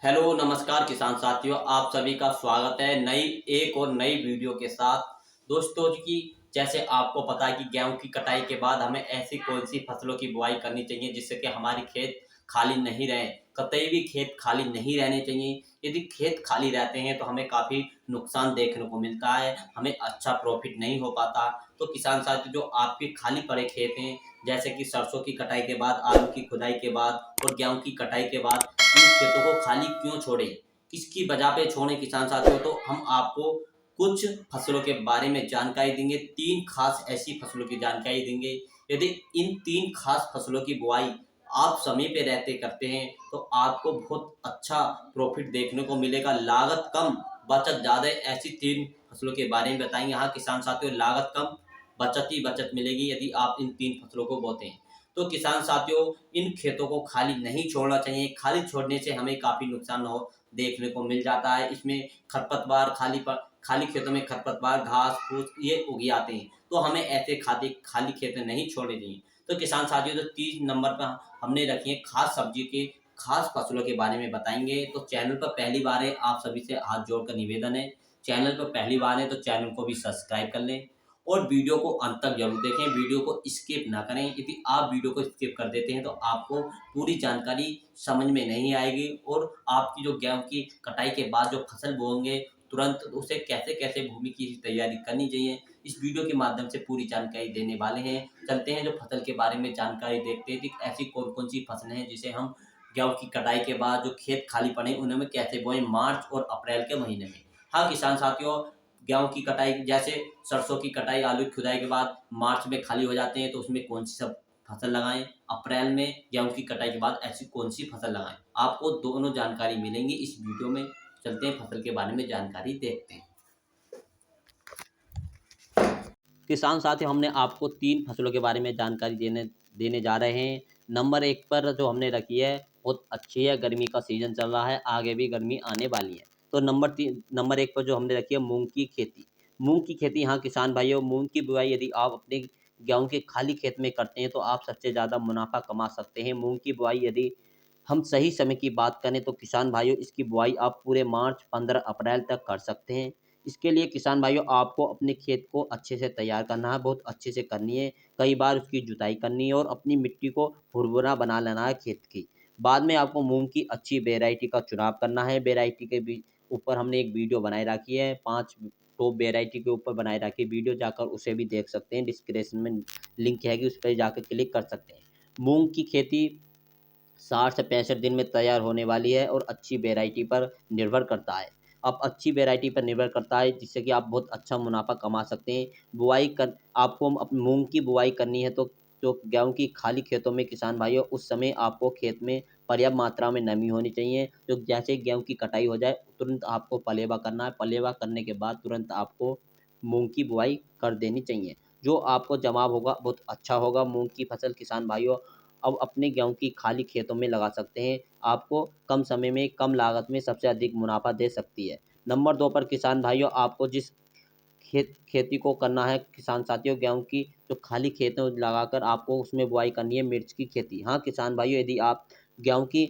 Hello नमस्कार किसान साथियों, आप सभी का स्वागत है एक और नई वीडियो के साथ। दोस्तों जी, जैसे आपको पता है कि गेहूं की कटाई के बाद हमें ऐसी कौन सी फसलों की बुआई करनी चाहिए जिससे कि हमारी खेत खाली नहीं रहे। कतई भी खेत खाली नहीं रहने चाहिए। यदि खेत खाली रहते हैं तो हमें काफ़ी नुकसान देखने को मिलता है, हमें अच्छा प्रॉफिट नहीं हो पाता। तो किसान साथियों, जो आपके खाली पड़े खेत हैं, जैसे कि सरसों की कटाई के बाद, आलू की खुदाई के बाद और गेहूं की कटाई के बाद, इन खेतों को खाली क्यों छोड़े, किसकी वजह पे छोड़े किसान साथियों, तो हम आपको कुछ फसलों के बारे में जानकारी देंगे। तीन खास ऐसी फसलों की जानकारी देंगे। यदि इन तीन खास फसलों की बुआई आप समय पे रहते करते हैं तो आपको बहुत अच्छा प्रॉफिट देखने को मिलेगा। लागत कम, बचत ज़्यादा। ऐसी तीन फसलों के बारे में बताएंगे। हाँ किसान साथियों, लागत कम, बचत ही बचत मिलेगी यदि आप इन तीन फसलों को बोते हैं। तो किसान साथियों, इन खेतों को खाली नहीं छोड़ना चाहिए। खाली छोड़ने से हमें काफ़ी नुकसान हो देखने को मिल जाता है। इसमें खरपतवार, खाली खेतों में खरपतवार, घास फूस ये उग आते हैं। तो हमें ऐसे खाली खेत नहीं छोड़ने चाहिए। तो किसान साथियों, जो 3 नंबर पर हमने रखी है खास सब्जी के खास फसलों के बारे में बताएंगे। तो चैनल पर पहली बार है, आप सभी से हाथ जोड़कर निवेदन है, चैनल पर पहली बार है तो चैनल को भी सब्सक्राइब कर लें और वीडियो को अंत तक जरूर देखें। वीडियो को स्किप ना करें। यदि आप वीडियो को स्किप कर देते हैं तो आपको पूरी जानकारी समझ में नहीं आएगी और आपकी जो गेहूं की कटाई के बाद जो फसल बोएंगे तुरंत उसे कैसे कैसे भूमि की तैयारी करनी चाहिए, इस वीडियो के माध्यम से पूरी जानकारी देने वाले हैं। चलते हैं जो फसल के बारे में जानकारी देखते हैं कि ऐसी कौन कौन सी फसलें हैं जिसे हम गेहूं की कटाई के बाद जो खेत खाली पड़े उनमें कैसे बोएं, मार्च और अप्रैल के महीने में। हाँ किसान साथियों, गेहूं की कटाई जैसे सरसों की कटाई, आलू की खुदाई के बाद मार्च में खाली हो जाते हैं तो उसमें कौन सी सब फसल लगाएं, अप्रैल में गेहूं की कटाई के बाद ऐसी कौन सी फसल लगाएं, आपको दोनों जानकारी मिलेंगी इस वीडियो में। चलते हैं फसल के बारे में जानकारी देखते हैं। किसान साथी, हमने आपको तीन फसलों के बारे में जानकारी देने देने जा रहे हैं। नंबर एक पर जो हमने रखी है बहुत अच्छी है। गर्मी का सीजन चल रहा है, आगे भी गर्मी आने वाली है। तो नंबर एक पर जो हमने रखी है मूंग की खेती। मूंग की खेती, हाँ किसान भाइयों, मूंग की बुआई यदि आप अपने गेहूं के खाली खेत में करते हैं तो आप सबसे ज़्यादा मुनाफा कमा सकते हैं। मूंग की बुआई यदि हम सही समय की बात करें तो किसान भाइयों, इसकी बुआई आप पूरे मार्च 15 अप्रैल तक कर सकते हैं। इसके लिए किसान भाइयों आपको अपने खेत को अच्छे से तैयार करना है, बहुत अच्छे से करनी है। कई बार उसकी जुताई करनी है और अपनी मिट्टी को भुरभुरा बना लेना है खेत की। बाद में आपको मूंग की अच्छी वेराइटी का चुनाव करना है। वेराइटी के भी ऊपर हमने एक वीडियो बनाए रखी है, 5 टॉप वेराइटी के ऊपर बनाए रखी वीडियो, जाकर उसे भी देख सकते हैं। डिस्क्रिप्शन में लिंक है कि उस पर जाकर क्लिक कर सकते हैं। मूंग की खेती 60 से 65 दिन में तैयार होने वाली है और अच्छी वेराइटी पर निर्भर करता है। अब अच्छी वेराइटी पर निर्भर करता है जिससे कि आप बहुत अच्छा मुनाफा कमा सकते हैं। बुआई कर आपको मूंग की बुआई करनी है तो जो गेहूं की खाली खेतों में किसान भाइयों, उस समय आपको खेत में पर्याप्त मात्रा में नमी होनी चाहिए। जो जैसे गेहूं की कटाई हो जाए तुरंत आपको पलेवा करना है। पलेवा करने के बाद तुरंत आपको मूंग की बुआई कर देनी चाहिए। जो आपको जमाव होगा बहुत अच्छा होगा। मूंग की फसल किसान भाइयों अब अपने गेहूं की खाली खेतों में लगा सकते हैं। आपको कम समय में कम लागत में सबसे अधिक मुनाफा दे सकती है। नंबर 2 पर किसान भाइयों, आपको जिस खेती को करना है किसान साथियों, गेहूं की जो खाली खेतों लगाकर आपको उसमें बुआई करनी है मिर्च की खेती। हाँ किसान भाइयों, यदि आप गेहूं की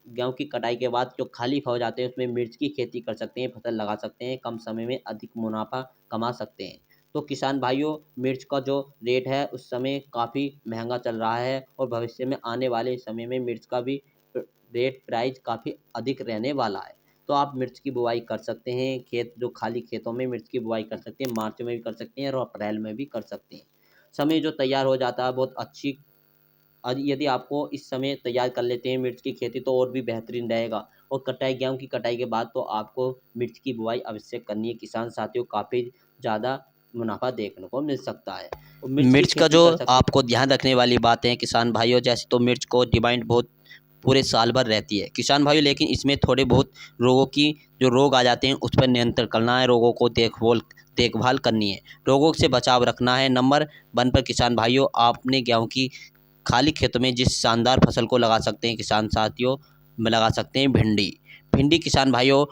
गेहूं की कटाई के बाद जो खाली हो जाते हैं उसमें मिर्च की खेती कर सकते हैं, फसल लगा सकते हैं, कम समय में अधिक मुनाफा कमा सकते हैं। तो किसान भाइयों, मिर्च का जो रेट है उस समय काफ़ी महंगा चल रहा है और भविष्य में आने वाले समय में मिर्च का भी रेट प्राइस काफ़ी अधिक रहने वाला है। तो आप मिर्च की बुआई कर सकते हैं। जो खाली खेतों में मिर्च की बुआई कर सकते हैं, मार्च में भी कर सकते हैं और अप्रैल में भी कर सकते हैं। समय जो तैयार हो जाता है बहुत अच्छी, और यदि आपको इस समय तैयार कर लेते हैं मिर्च की खेती तो और भी बेहतरीन रहेगा। और गेहूं की कटाई के बाद तो आपको मिर्च की बुआई अवश्य करनी है किसान साथियों, काफ़ी ज़्यादा मुनाफा देखने को मिल सकता है। और मिर्च की मिर्च का खेती जो कर सकते आपको ध्यान रखने वाली बातें हैं किसान भाइयों, जैसे तो मिर्च को डिमांड बहुत पूरे साल भर रहती है किसान भाइयों, लेकिन इसमें थोड़े बहुत रोगों की जो रोग आ जाते हैं उस पर नियंत्रण करना है। रोगों को देखभाल करनी है, रोगों से बचाव रखना है। नंबर 1 पर किसान भाइयों, आपने गेहूं की खाली खेतों में जिस शानदार फसल को लगा सकते हैं किसान साथियों, में लगा सकते हैं भिंडी। भिंडी किसान भाइयों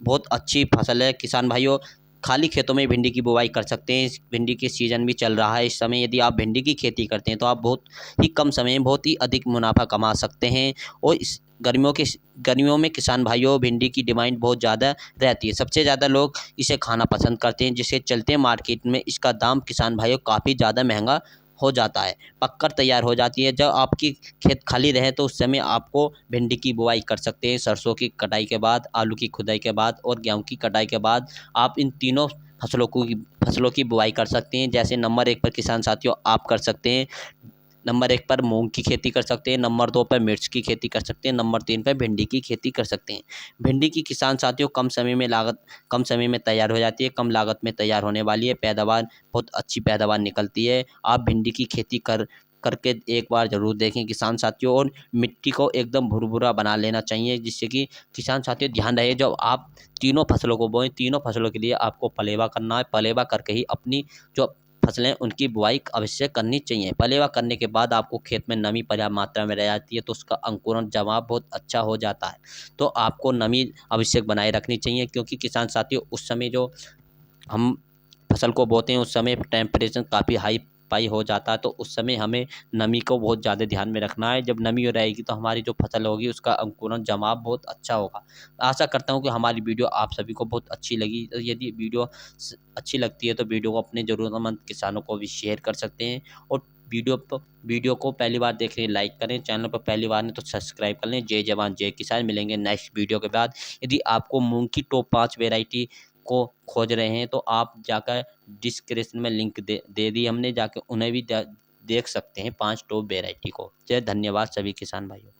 बहुत अच्छी फसल है किसान भाइयों। खाली खेतों में भिंडी की बुवाई कर सकते हैं। भिंडी के सीज़न भी चल रहा है इस समय। यदि आप भिंडी की खेती करते हैं तो आप बहुत ही कम समय में बहुत ही अधिक मुनाफा कमा सकते हैं। और गर्मियों में किसान भाइयों भिंडी की डिमांड बहुत ज़्यादा रहती है। सबसे ज़्यादा लोग इसे खाना पसंद करते हैं, जिसके चलते मार्केट में इसका दाम किसान भाइयों काफ़ी ज़्यादा महंगा हो जाता है। पककर तैयार हो जाती है। जब आपकी खेत खाली रहे तो उस समय आपको भिंडी की बुआई कर सकते हैं। सरसों की कटाई के बाद, आलू की खुदाई के बाद और गेहूँ की कटाई के बाद आप इन तीनों फसलों की बुआई कर सकते हैं। जैसे नंबर 1 पर किसान साथियों आप कर सकते हैं, नंबर 1 पर मूंग की खेती कर सकते हैं, नंबर 2 पर मिर्च की खेती कर सकते हैं, नंबर 3 पर भिंडी की खेती कर सकते हैं। भिंडी की किसान साथियों कम समय में तैयार हो जाती है, कम लागत में तैयार होने वाली है, पैदावार बहुत अच्छी पैदावार निकलती है। आप भिंडी की खेती करके एक बार ज़रूर देखें किसान साथियों। और मिट्टी को एकदम भुरभुरा बना लेना चाहिए, जिससे कि किसान साथियों ध्यान रहे जब आप तीनों फसलों को बोएं, तीनों फसलों के लिए आपको पलेवा करना है। पलेवा करके ही अपनी जो फसलें उनकी बुआई अवश्य करनी चाहिए। पलेवा करने के बाद आपको खेत में नमी पर्याप्त मात्रा में रह जाती है, तो उसका अंकुरण जमाव बहुत अच्छा हो जाता है। तो आपको नमी आवश्यक बनाए रखनी चाहिए, क्योंकि किसान साथियों उस समय जो हम फसल को बोते हैं उस समय टेम्परेचर काफ़ी हाई फाई हो जाता है, तो उस समय हमें नमी को बहुत ज़्यादा ध्यान में रखना है। जब नमी रहेगी तो हमारी जो फसल होगी उसका अंकुरण जमाव बहुत अच्छा होगा। आशा करता हूँ कि हमारी वीडियो आप सभी को बहुत अच्छी लगी। तो यदि वीडियो अच्छी लगती है तो वीडियो को अपने ज़रूरतमंद किसानों को भी शेयर कर सकते हैं। और वीडियो को पहली बार देख रहे हैं लाइक करें, चैनल पर पहली बार नहीं तो सब्सक्राइब कर लें। जय जवान जय किसान। मिलेंगे नेक्स्ट वीडियो के बाद। यदि आपको मूंग की टॉप 5 वेराइटी को खोज रहे हैं तो आप जाकर डिस्क्रिप्शन में लिंक दे दी हमने, जाकर उन्हें भी देख सकते हैं 5 टॉप वेराइटी को। जय धन्यवाद सभी किसान भाइयों।